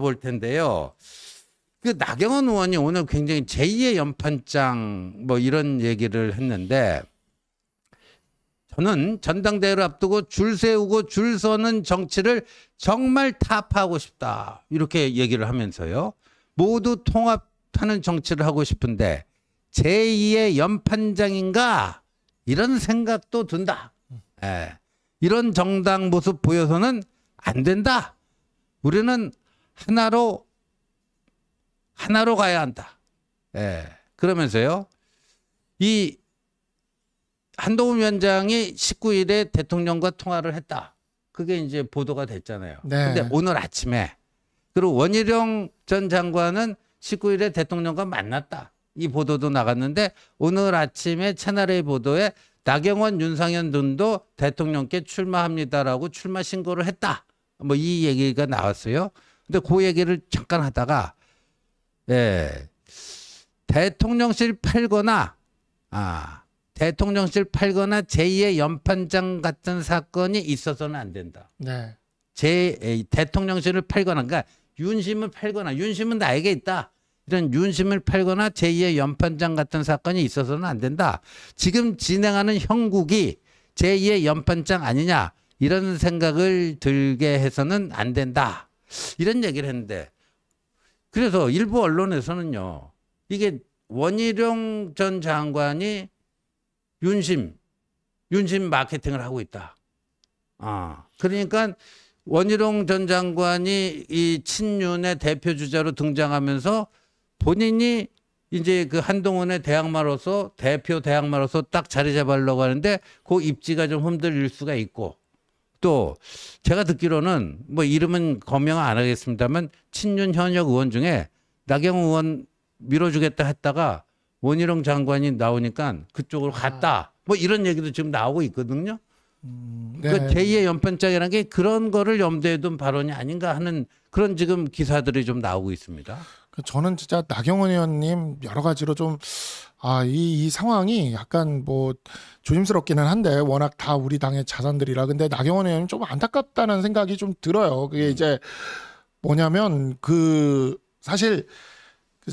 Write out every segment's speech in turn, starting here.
볼 텐데요. 그 나경원 의원이 오늘 굉장히 제2의 연판장 뭐 이런 얘기를 했는데 저는 전당대회를 앞두고 줄 세우고 줄 서는 정치를 정말 타파하고 싶다. 이렇게 얘기를 하면서요. 모두 통합하는 정치를 하고 싶은데 제2의 연판장인가? 이런 생각도 든다. 예. 이런 정당 모습 보여서는 안 된다. 우리는 하나로 가야 한다. 예. 그러면서요. 이 한동훈 위원장이 19일에 대통령과 통화를 했다. 그게 이제 보도가 됐잖아요. 네. 근데 오늘 아침에 그리고 원희룡 전 장관은 19일에 대통령과 만났다. 이 보도도 나갔는데 오늘 아침에 채널A 보도에 나경원, 윤상현 등도 대통령께 출마합니다라고 출마 신고를 했다. 뭐 이 얘기가 나왔어요. 근데 그 얘기를 잠깐 하다가 예. 대통령실 팔거나 대통령실 팔거나 제2의 연판장 같은 사건이 있어서는 안 된다. 네. 대통령실을 팔거나 그러니까 윤심을 팔거나 윤심은 나에게 있다. 이런 윤심을 팔거나 제2의 연판장 같은 사건이 있어서는 안 된다. 지금 진행하는 형국이 제2의 연판장 아니냐 이런 생각을 들게 해서는 안 된다. 이런 얘기를 했는데 그래서 일부 언론에서는요. 이게 원희룡 전 장관이 윤심 마케팅을 하고 있다. 그러니까 원희룡 전 장관이 이 친윤의 대표 주자로 등장하면서 본인이 이제 그 한동훈의 대항마로서 대표 대항마로서 딱 자리 잡으려고 하는데 그 입지가 좀 흔들릴 수가 있고 또 제가 듣기로는 뭐 이름은 거명 안 하겠습니다만 친윤 현역 의원 중에 나경원 의원 밀어주겠다 했다가 원희룡 장관이 나오니까 그쪽으로 갔다. 뭐 이런 얘기도 지금 나오고 있거든요. 네. 그 제2의 연판장이라는 게 그런 거를 염두에 둔 발언이 아닌가 하는 그런 지금 기사들이 좀 나오고 있습니다. 저는 진짜 나경원 의원님 여러 가지로 좀 이 상황이 약간 뭐 조심스럽기는 한데 워낙 다 우리 당의 자산들이라 근데 나경원 의원님 좀 안타깝다는 생각이 좀 들어요. 그게 이제 뭐냐면 그 사실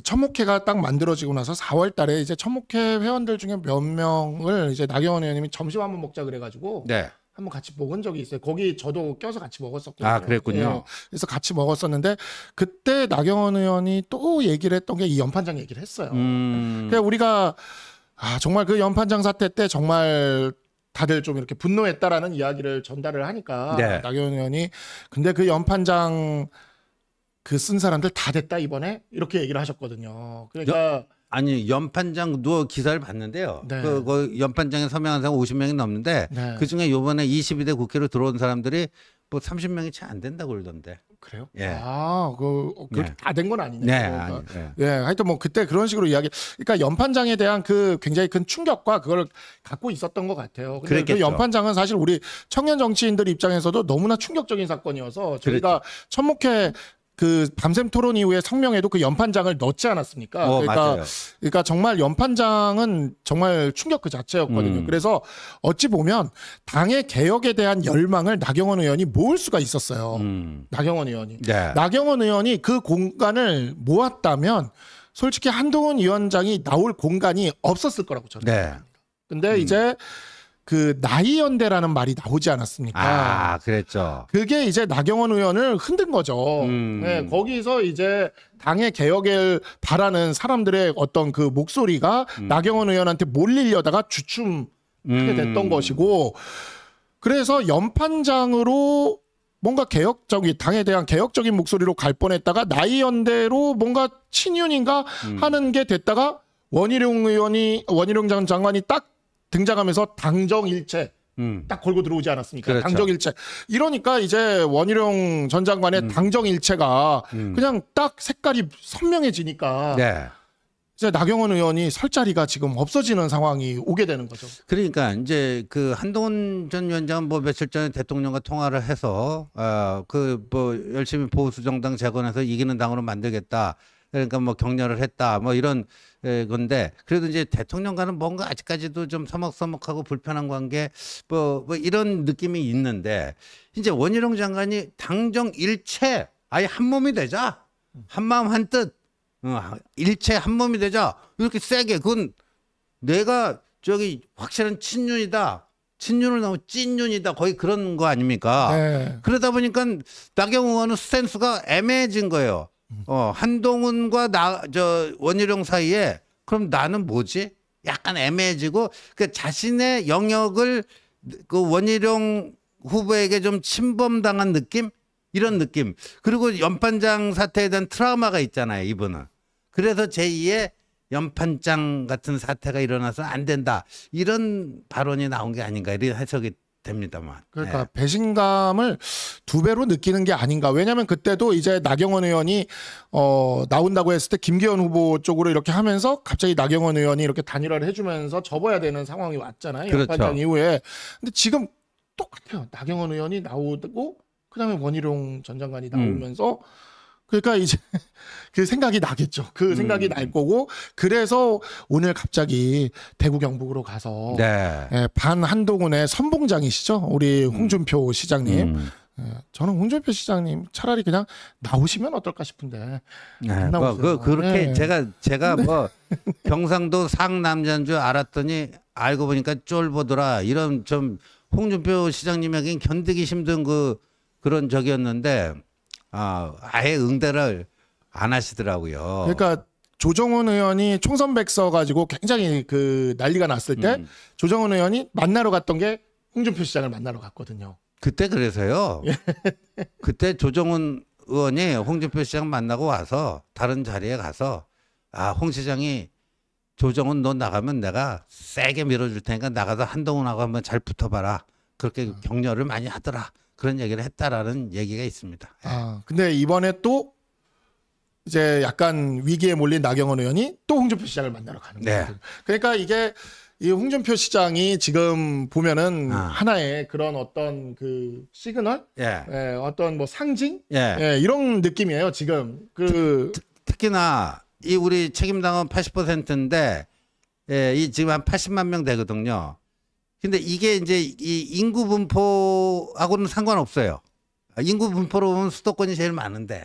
천목회가 딱 만들어지고 나서 4월 달에 이제 천목회 회원들 중에 몇 명을 이제 나경원 의원님이 점심 한번 먹자 그래가지고 네. 한번 같이 먹은 적이 있어요. 거기 저도 껴서 같이 먹었었거든요. 그랬군요. 네. 그래서 같이 먹었었는데 그때 나경원 의원이 또 얘기를 했던 게 이 연판장 얘기를 했어요. 그러니까 우리가 정말 그 연판장 사태 때 정말 다들 좀 이렇게 분노했다라는 이야기를 전달을 하니까 네. 나경원 의원이 근데 그 연판장 그 쓴 사람들 다 됐다 이번에 이렇게 얘기를 하셨거든요. 그러니까 아니 연판장 누워 기사를 봤는데요. 네. 그 연판장에 서명한 사람 50명이 넘는데 네. 그중에 이번에 22대 국회로 들어온 사람들이 뭐 30명이 채 안 된다고 그러던데. 그래요? 예. 그렇게 다 된 건 아니네요. 네. 그러니까. 예, 하여튼 뭐 그때 그런 식으로 그러니까 연판장에 대한 그 굉장히 큰 충격과 그걸 갖고 있었던 것 같아요. 근데 그랬겠죠. 그 연판장은 사실 우리 청년 정치인들 입장에서도 너무나 충격적인 사건이어서 저희가 천목회 그 밤샘 토론 이후에 성명에도 그 연판장을 넣지 않았습니까? 맞아요. 그러니까 정말 연판장은 정말 충격 그 자체였거든요. 그래서 어찌 보면 당의 개혁에 대한 열망을 나경원 의원이 모을 수가 있었어요. 나경원 의원이. 네. 나경원 의원이 그 공간을 모았다면 솔직히 한동훈 위원장이 나올 공간이 없었을 거라고 저는 생각합니다. 근데 이제 그 나이연대라는 말이 나오지 않았습니까? 그랬죠. 그게 이제 나경원 의원을 흔든 거죠. 네, 거기서 이제 당의 개혁을 바라는 사람들의 어떤 그 목소리가 나경원 의원한테 몰리려다가 주춤하게 됐던 것이고 그래서 연판장으로 뭔가 개혁적인 당에 대한 개혁적인 목소리로 갈 뻔했다가 나이연대로 뭔가 친윤인가 하는 게 됐다가 원희룡 전 장관이 딱 등장하면서 당정일체 딱 걸고 들어오지 않았습니까? 그렇죠. 당정일체. 이러니까 이제 원희룡 전 장관의 당정일체가 그냥 딱 색깔이 선명해지니까 네. 이제 나경원 의원이 설 자리가 지금 없어지는 상황이 오게 되는 거죠. 그러니까 이제 그 한동훈 전 위원장은 뭐 며칠 전에 대통령과 통화를 해서 그 뭐 열심히 보수 정당 재건해서 이기는 당으로 만들겠다. 그러니까 뭐 격려를 했다. 뭐 이런 건데 그래도 이제 대통령과는 뭔가 아직까지도 좀 서먹서먹하고 불편한 관계 뭐 이런 느낌이 있는데 이제 원희룡 장관이 당정 일체 아예 한 몸이 되자. 한마음 한뜻 일체 한 몸이 되자 이렇게 세게 그건 내가 저기 확실한 친윤이다. 친윤을 너무 찐윤이다. 거의 그런 거 아닙니까? 네. 그러다 보니까 나경원 의원은 스탠스가 애매해진 거예요. 한동훈과 원희룡 사이에 그럼 나는 뭐지? 약간 애매해지고 그 자신의 영역을 그 원희룡 후보에게 좀 침범당한 느낌? 이런 느낌. 그리고 연판장 사태에 대한 트라우마가 있잖아요, 이분은. 그래서 제2의 연판장 같은 사태가 일어나서 안 된다. 이런 발언이 나온 게 아닌가 이런 해석이 됩니다만. 그러니까 배신감을 2배로 느끼는 게 아닌가. 왜냐하면 그때도 이제 나경원 의원이 나온다고 했을 때 김기현 후보 쪽으로 이렇게 하면서 갑자기 나경원 의원이 이렇게 단일화를 해주면서 접어야 되는 상황이 왔잖아요. 그렇죠. 연판장 이후에. 근데 지금 똑같아요. 나경원 의원이 나오고 그다음에 원희룡 전 장관이 나오면서 그러니까 이제 그 생각이 나겠죠. 그 생각이 날 거고 그래서 오늘 갑자기 대구 경북으로 가서 네. 예, 반 한동훈의 선봉장이시죠. 우리 홍준표 시장님. 예, 저는 홍준표 시장님 차라리 그냥 나오시면 어떨까 싶은데. 안 나오세요. 그렇게 네. 제가 뭐 경상도 상남자인 줄 알았더니 알고 보니까 쫄보더라. 이런 좀 홍준표 시장님에겐 견디기 힘든 그런 적이었는데 아예 응대를 안 하시더라고요. 그러니까 조정훈 의원이 총선 백서 가지고 굉장히 그 난리가 났을 때 조정훈 의원이 만나러 갔던 게 홍준표 시장을 만나러 갔거든요. 그때 그래서요. 그때 조정훈 의원이 홍준표 시장 만나고 와서 다른 자리에 가서 홍 시장이 조정훈 너 나가면 내가 세게 밀어줄 테니까 나가서 한동훈하고 한번 잘 붙어봐라. 그렇게 격려를 많이 하더라. 그런 얘기를 했다라는 얘기가 있습니다. 근데 이번에 또 이제 약간 위기에 몰린 나경원 의원이 또 홍준표 시장을 만나러 가는 거예요. 네. 그러니까 이게 이 홍준표 시장이 지금 보면은 하나의 그런 어떤 그 시그널, 예, 어떤 뭐 상징, 예, 이런 느낌이에요. 지금 특히나 이 우리 책임당원 80%인데 이 지금 한 80만 명 되거든요. 근데 이게 이제 이 인구 분포하고는 상관없어요. 인구 분포로 보면 수도권이 제일 많은데,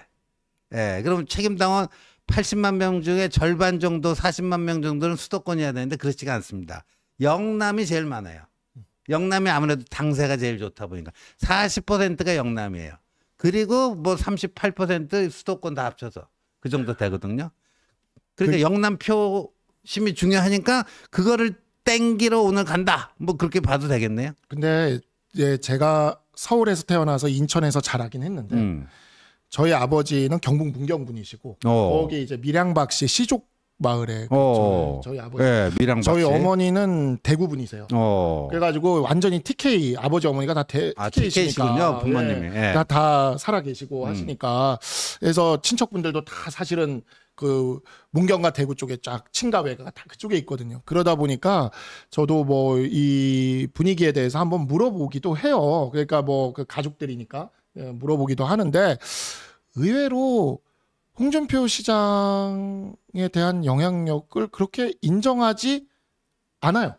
그럼 책임당원 80만 명 중에 절반 정도, 40만 명 정도는 수도권이어야 되는데 그렇지가 않습니다. 영남이 제일 많아요. 영남이 아무래도 당세가 제일 좋다 보니까 40%가 영남이에요. 그리고 뭐 38% 수도권 다 합쳐서 그 정도 되거든요. 그러니까 영남 표심이 중요하니까 그거를 땡기러 오늘 간다. 뭐 그렇게 봐도 되겠네요. 근데 이제 제가 서울에서 태어나서 인천에서 자라긴 했는데 저희 아버지는 경북 문경 분이시고 거기 이제 밀양박씨 시족 마을에 저희 아버지, 밀양박씨. 저희 어머니는 대구 분이세요. 그래가지고 완전히 TK 아버지 어머니가 다 TK시군요, 부모님이. 다 살아 계시고 하시니까 그래서 친척분들도 다 사실은 그 문경과 대구 쪽에 쫙 친가회가 다 그쪽에 있거든요. 그러다 보니까 저도 뭐 이 분위기에 대해서 한번 물어보기도 해요. 그러니까 뭐 그 가족들이니까 물어보기도 하는데 의외로 홍준표 시장에 대한 영향력을 그렇게 인정하지 않아요.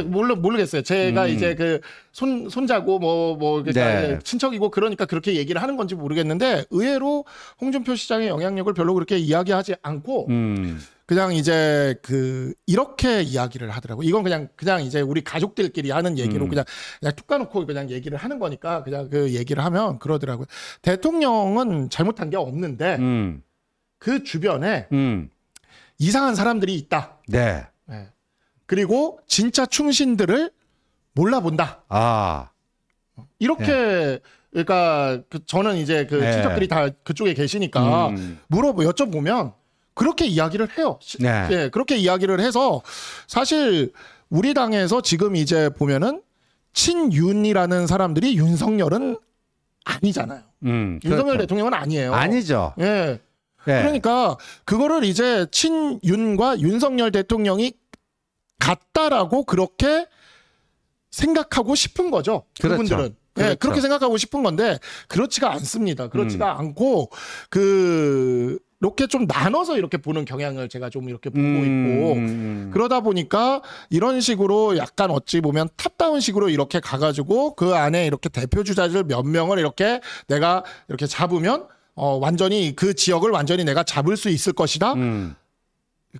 모르겠어요. 제가 이제 그 손자고 그러니까 친척이고 그러니까 그렇게 얘기를 하는 건지 모르겠는데 의외로 홍준표 시장의 영향력을 별로 그렇게 이야기하지 않고 그냥 이제 이렇게 이야기를 하더라고. 이건 그냥 이제 우리 가족들끼리 하는 얘기로 그냥 툭 까놓고 그냥 얘기를 하는 거니까 그냥 그 얘기를 하면 그러더라고요. 대통령은 잘못한 게 없는데 그 주변에 이상한 사람들이 있다. 네. 그리고 진짜 충신들을 몰라본다. 이렇게 그러니까 저는 이제 친척들이 다 그쪽에 계시니까 여쭤보면 그렇게 이야기를 해요. 그렇게 이야기를 해서 사실 우리 당에서 지금 이제 보면은 친윤이라는 사람들이 윤석열은 아니잖아요. 윤석열 대통령은 아니에요. 아니죠. 그러니까 그거를 이제 친윤과 윤석열 대통령이 같다라고 그렇게 생각하고 싶은 거죠. 그분들은. 그렇죠. 그렇게 생각하고 싶은 건데 그렇지가 않습니다. 그렇지가 않고 이렇게 좀 나눠서 이렇게 보는 경향을 제가 좀 이렇게 보고 있고 그러다 보니까 이런 식으로 약간 어찌 보면 탑다운식으로 이렇게 가가지고 그 안에 이렇게 대표 주자들 몇 명을 이렇게 내가 이렇게 잡으면 완전히 그 지역을 완전히 내가 잡을 수 있을 것이다.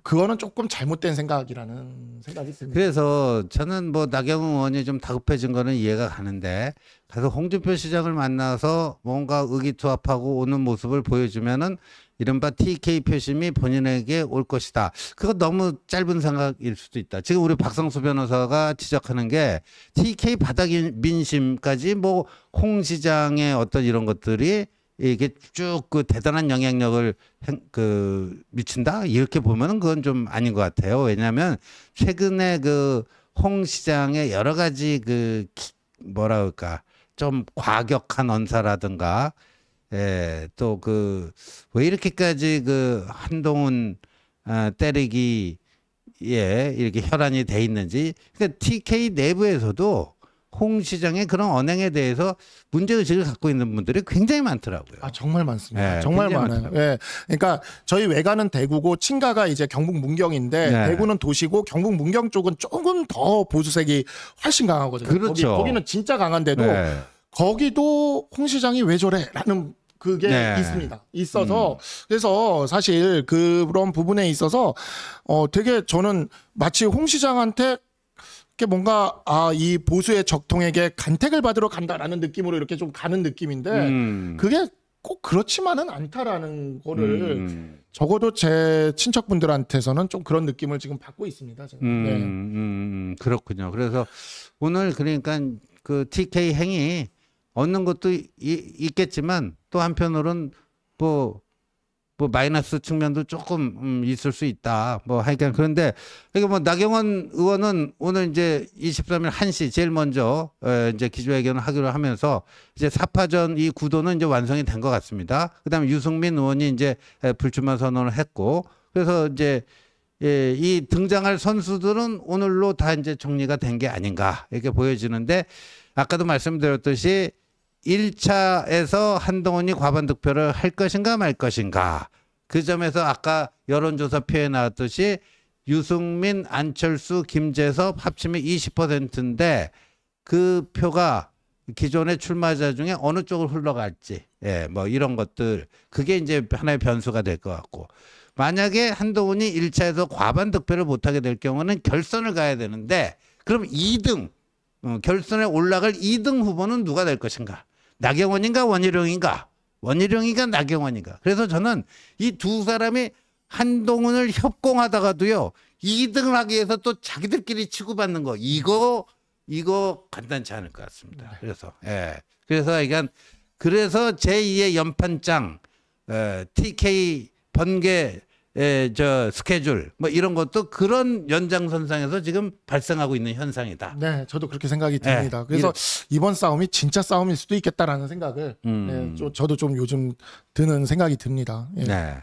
그거는 조금 잘못된 생각이라는 생각이 듭니다. 그래서 저는 뭐 나경원 의원이 좀 다급해진 거는 이해가 가는데 가서 홍준표 시장을 만나서 뭔가 의기투합하고 오는 모습을 보여주면은 이른바 TK 표심이 본인에게 올 것이다. 그거 너무 짧은 생각일 수도 있다. 지금 우리 박성수 변호사가 지적하는 게 TK 바닥 민심까지 뭐 홍 시장의 어떤 이런 것들이 이게 쭉 그 대단한 영향력을 미친다 이렇게 보면은 그건 좀 아닌 것 같아요. 왜냐하면 최근에 그 홍 시장의 여러 가지 뭐라 그럴까 좀 과격한 언사라든가 또 왜 이렇게까지 한동훈 때리기에 이렇게 혈안이 돼 있는지 그러니까 TK 내부에서도 홍 시장의 그런 언행에 대해서 문제의식을 갖고 있는 분들이 굉장히 많더라고요. 정말 많습니다. 네, 정말 굉장히 많아요. 예. 그러니까 저희 외가는 대구고 친가가 이제 경북 문경인데 네. 대구는 도시고 경북 문경 쪽은 조금 더 보수색이 훨씬 강하거든요. 그렇죠. 거기는 진짜 강한데도 네. 거기도 홍 시장이 왜 저래라는 그게 네. 있습니다. 있어서 그래서 사실 그런 부분에 있어서 되게 저는 마치 홍 시장한테 뭔가 이 보수의 적통에게 간택을 받으러 간다라는 느낌으로 이렇게 좀 가는 느낌인데 그게 꼭 그렇지만은 않다라는 거를 적어도 제 친척분들한테서는 좀 그런 느낌을 지금 받고 있습니다. 제가. 네. 그렇군요. 그래서 오늘 그러니까 그 TK 행위 얻는 것도 있겠지만 또 한편으로는 뭐 마이너스 측면도 조금 있을 수 있다. 뭐 하여간 그런데 그러니까 뭐 나경원 의원은 오늘 이제 23일 1시 제일 먼저 이제 기조회견을 하기로 하면서 이제 4파전 이 구도는 이제 완성이 된 것 같습니다. 그다음에 유승민 의원이 이제 불출마 선언을 했고 그래서 이제 이 등장할 선수들은 오늘로 다 이제 정리가 된 게 아닌가 이렇게 보여지는데 아까도 말씀드렸듯이 1차에서 한동훈이 과반 득표를 할 것인가 말 것인가. 그 점에서 아까 여론조사 표에 나왔듯이 유승민, 안철수, 김재섭 합치면 20%인데 그 표가 기존의 출마자 중에 어느 쪽으로 흘러갈지, 뭐 이런 것들 그게 이제 하나의 변수가 될 것 같고 만약에 한동훈이 1차에서 과반 득표를 못하게 될 경우는 결선을 가야 되는데 그럼 2등 결선에 올라갈 2등 후보는 누가 될 것인가? 나경원인가 원희룡인가? 원희룡인가 나경원인가? 그래서 저는 이 두 사람이 한동훈을 협공하다가도요 2등을 하기 위해서 또 자기들끼리 치고받는 거 이거 간단치 않을 것 같습니다. 그래서 그래서 제2의 연판장 TK 번개 스케줄 뭐 이런 것도 그런 연장선상에서 지금 발생하고 있는 현상이다. 네, 저도 그렇게 생각이 듭니다. 그래서 이번 싸움이 진짜 싸움일 수도 있겠다라는 생각을 저도 좀 요즘 드는 생각이 듭니다. 예. 네.